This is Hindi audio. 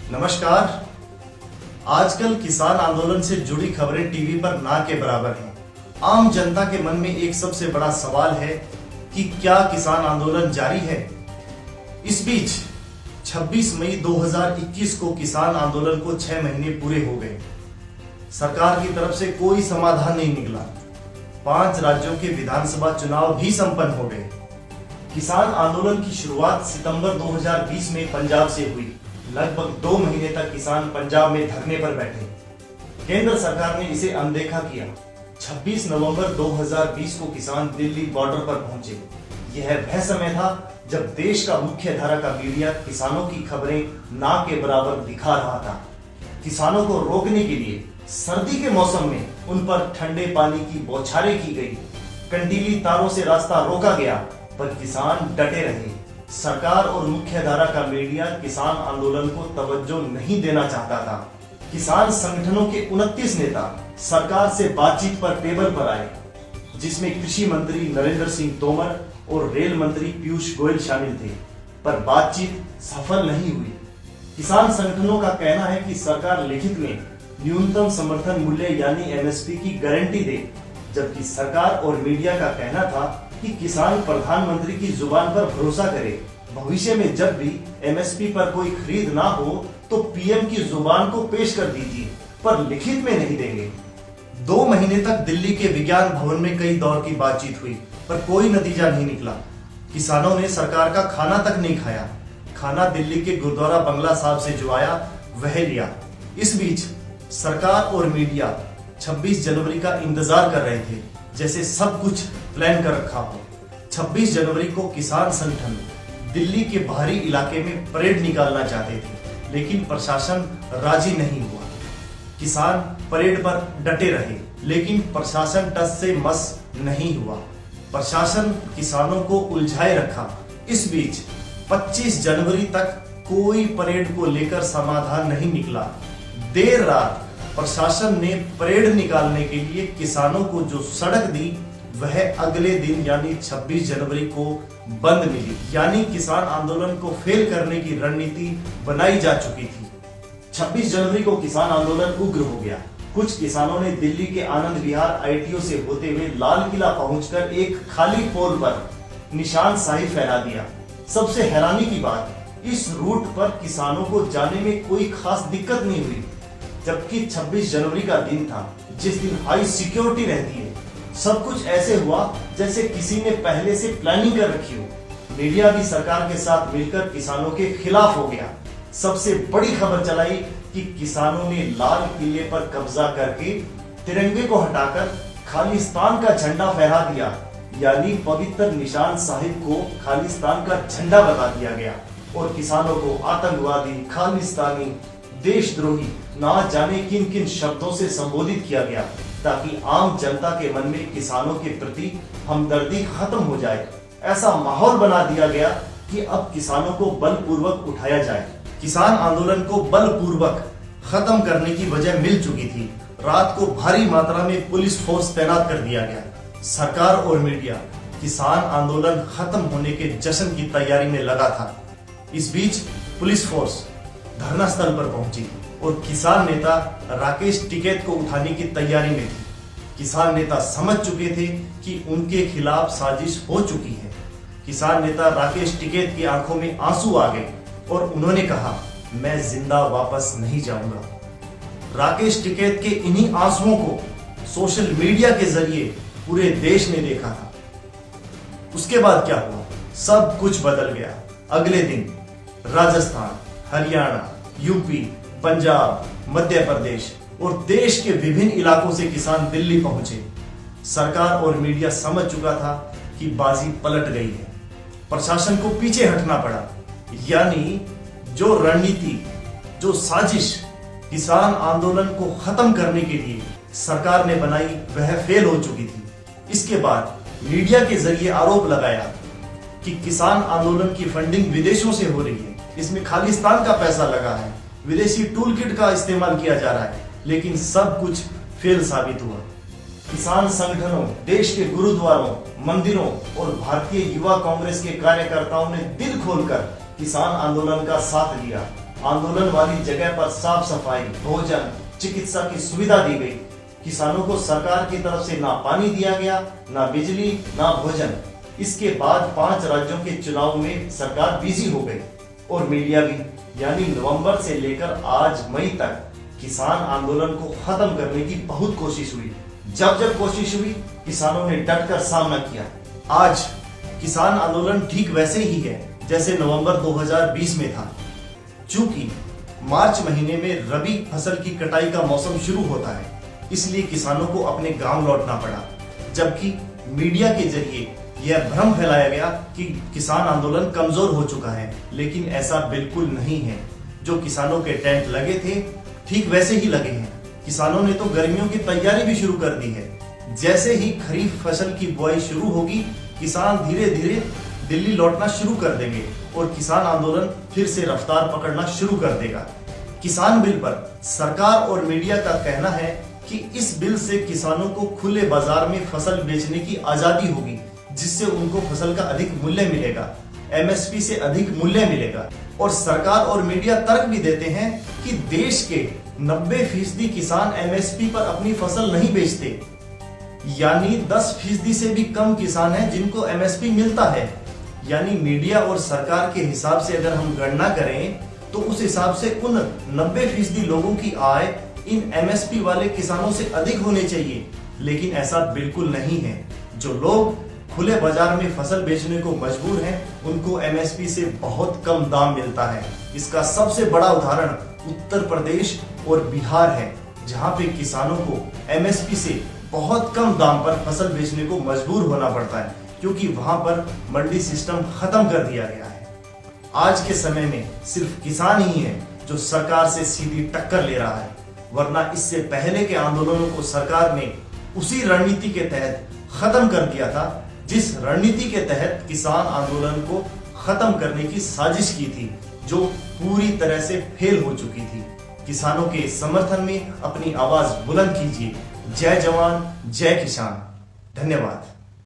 नमस्कार। आजकल किसान आंदोलन से जुड़ी खबरें टीवी पर ना के बराबर हैं। आम जनता के मन में एक सबसे बड़ा सवाल है कि क्या किसान आंदोलन जारी है। इस बीच 26 मई 2021 को किसान आंदोलन को 6 महीने पूरे हो गए। सरकार की तरफ से कोई समाधान नहीं निकला। 5 राज्यों के विधानसभा चुनाव भी संपन्न हो गए। किसान आंदोलन की शुरुआत सितंबर 2020 में पंजाब से हुई। लगभग 2 महीने तक किसान पंजाब में धरने पर बैठे। केंद्र सरकार ने इसे अनदेखा किया। 26 नवंबर 2020 को किसान दिल्ली बॉर्डर पर पहुंचे। यह वह समय था जब देश का मुख्य धारा का मीडिया किसानों की खबरें ना के बराबर दिखा रहा था। किसानों को रोकने के लिए सर्दी के मौसम में उन पर ठंडे पानी की बौछारें की गई। कंटीली तारों से रास्ता रोका गया, पर किसान डटे रहे। सरकार और मुख्य धारा का मीडिया किसान आंदोलन को तवज्जो नहीं देना चाहता था। किसान संगठनों के 29 नेता सरकार से बातचीत पर टेबल पर आए, जिसमें कृषि मंत्री नरेंद्र सिंह तोमर और रेल मंत्री पीयूष गोयल शामिल थे, पर बातचीत सफल नहीं हुई। किसान संगठनों का कहना है कि सरकार लिखित में न्यूनतम समर्थन मूल्य यानी एमएसपी की गारंटी दे, जबकि सरकार और मीडिया का कहना था कि किसान प्रधानमंत्री की जुबान पर भरोसा करे। भविष्य में जब भी एमएसपी पर कोई खरीद ना हो तो पीएम की जुबान को पेश कर दीजिए, पर लिखित में नहीं देंगे। 2 महीने तक दिल्ली के विज्ञान भवन में कई दौर की बातचीत हुई, पर कोई नतीजा नहीं निकला। किसानों ने सरकार का खाना तक नहीं खाया। खाना दिल्ली के गुरुद्वारा बंगला साहब से जो आया वह लिया। इस बीच सरकार और मीडिया 26 जनवरी का इंतजार कर रहे थे, जैसे सब कुछ प्लान कर रखा हो। 26 जनवरी को किसान संगठन दिल्ली के बाहरी इलाके में परेड निकालना चाहते थे, लेकिन प्रशासन राजी नहीं हुआ। किसान परेड पर डटे रहे, लेकिन प्रशासन टस से मस नहीं हुआ। प्रशासन किसानों को उलझाए रखा। इस बीच 25 जनवरी तक कोई परेड को लेकर समाधान नहीं निकला। देर रात प्रशासन ने परेड निकालने के लिए किसानों को जो सड़क दी वह अगले दिन यानी 26 जनवरी को बंद मिली। यानी किसान आंदोलन को फेल करने की रणनीति बनाई जा चुकी थी। 26 जनवरी को किसान आंदोलन उग्र हो गया। कुछ किसानों ने दिल्ली के आनंद विहार आईटीओ से होते हुए लाल किला पहुंचकर एक खाली पोल पर निशान साही फहरा दिया। सबसे हैरानी की बात, इस रूट पर किसानों को जाने में कोई खास दिक्कत नहीं हुई, जबकि 26 जनवरी का दिन था, जिस दिन हाई सिक्योरिटी रहती है। सब कुछ ऐसे हुआ जैसे किसी ने पहले से प्लानिंग कर रखी हो। मीडिया भी सरकार के साथ मिलकर किसानों के खिलाफ हो गया। सबसे बड़ी खबर चलाई कि किसानों ने लाल किले पर कब्जा करके तिरंगे को हटाकर खालिस्तान का झंडा फहरा दिया, यानी पवित्र निशान साहिब को खालिस्तान का झंडा बता दिया गया और किसानों को आतंकवादी, खालिस्तानी, देशद्रोही ना जाने किन किन शब्दों से संबोधित किया गया, ताकि आम जनता के मन में किसानों के प्रति हमदर्दी खत्म हो जाए। ऐसा माहौल बना दिया गया कि अब किसानों को बलपूर्वक उठाया जाए। किसान आंदोलन को बलपूर्वक खत्म करने की वजह मिल चुकी थी। रात को भारी मात्रा में पुलिस फोर्स तैनात कर दिया गया। सरकार और मीडिया किसान आंदोलन खत्म होने के जश्न की तैयारी में लगा था। इस बीच पुलिस फोर्स धरना स्थल पर पहुंची और किसान नेता राकेश टिकैत को उठाने की तैयारी में थी। किसान नेता समझ चुके थे कि उनके खिलाफ साजिश हो चुकी है। किसान नेता राकेश टिकैत की आंखों में आंसू आ गए और उन्होंने कहा, मैं जिंदा वापस नहीं जाऊंगा। राकेश टिकैत के इन्हीं आंसुओं को सोशल मीडिया के जरिए पूरे देश ने देखा था। उसके बाद क्या हुआ? सब कुछ बदल गया। अगले दिन राजस्थान, हरियाणा, यूपी, पंजाब, मध्य प्रदेश और देश के विभिन्न इलाकों से किसान दिल्ली पहुंचे। सरकार और मीडिया समझ चुका था कि बाजी पलट गई है। प्रशासन को पीछे हटना पड़ा, यानी जो रणनीति, जो साजिश किसान आंदोलन को खत्म करने के लिए सरकार ने बनाई वह फेल हो चुकी थी। इसके बाद मीडिया के जरिए आरोप लगाया कि किसान आंदोलन की फंडिंग विदेशों से हो रही है, इसमें खालिस्तान का पैसा लगा है, विदेशी टूल किट का इस्तेमाल किया जा रहा है, लेकिन सब कुछ फेल साबित हुआ। किसान संगठनों, देश के गुरुद्वारों, मंदिरों और भारतीय युवा कांग्रेस के कार्यकर्ताओं ने दिल खोलकर किसान आंदोलन का साथ दिया। आंदोलन वाली जगह पर साफ सफाई, भोजन, चिकित्सा की सुविधा दी गई। किसानों को सरकार की तरफ से ना पानी दिया गया, ना बिजली, ना भोजन। इसके बाद 5 राज्यों के चुनाव में सरकार बिजी हो गई और मीडिया भी, यानी नवंबर से लेकर आज मई तक किसान आंदोलन को खत्म करने की बहुत कोशिश हुई। जब जब कोशिश हुई, किसानों ने डटकर सामना किया। आज किसान आंदोलन ठीक वैसे ही है जैसे नवंबर 2020 में था। चूंकि मार्च महीने में रबी फसल की कटाई का मौसम शुरू होता है, इसलिए किसानों को अपने गांव लौटना पड़ा। जबकि मीडिया के जरिए यह भ्रम फैलाया गया कि किसान आंदोलन कमजोर हो चुका है, लेकिन ऐसा बिल्कुल नहीं है। जो किसानों के टेंट लगे थे, ठीक वैसे ही लगे हैं। किसानों ने तो गर्मियों की तैयारी भी शुरू कर दी है। जैसे ही खरीफ फसल की बुआई शुरू होगी, किसान धीरे धीरे दिल्ली लौटना शुरू कर देंगे और किसान आंदोलन फिर से रफ्तार पकड़ना शुरू कर देगा। किसान बिल पर सरकार और मीडिया का कहना है कि इस बिल से किसानों को खुले बाजार में फसल बेचने की आजादी होगी, जिससे उनको फसल का अधिक मूल्य मिलेगा, एमएसपी से अधिक मूल्य मिलेगा। और सरकार और मीडिया तर्क भी देते हैं कि देश के 90% किसान एमएसपी पर अपनी फसल नहीं बेचते, यानी 10% से भी कम किसान हैं जिनको एमएसपी मिलता है। यानी मीडिया और सरकार के हिसाब से अगर हम गणना करें तो उस हिसाब से उन 90% लोगों की आय इन एमएसपी वाले किसानों से अधिक होने चाहिए, लेकिन ऐसा बिल्कुल नहीं है। जो लोग खुले बाजार में फसल बेचने को मजबूर हैं, उनको एमएसपी से बहुत कम दाम मिलता है। इसका सबसे बड़ा उदाहरण उत्तर प्रदेश और बिहार है, जहां पे किसानों को एमएसपी से बहुत कम दाम पर फसल बेचने को मजबूर होना पड़ता है, क्योंकि वहां पर मंडी सिस्टम खत्म कर दिया गया है। आज के समय में सिर्फ किसान ही है जो सरकार से सीधी टक्कर ले रहा है, वरना इससे पहले के आंदोलनों को सरकार ने उसी रणनीति के तहत खत्म कर दिया था, जिस रणनीति के तहत किसान आंदोलन को खत्म करने की साजिश की थी, जो पूरी तरह से फेल हो चुकी थी। किसानों के समर्थन में अपनी आवाज बुलंद कीजिए। जय जवान, जय किसान। धन्यवाद।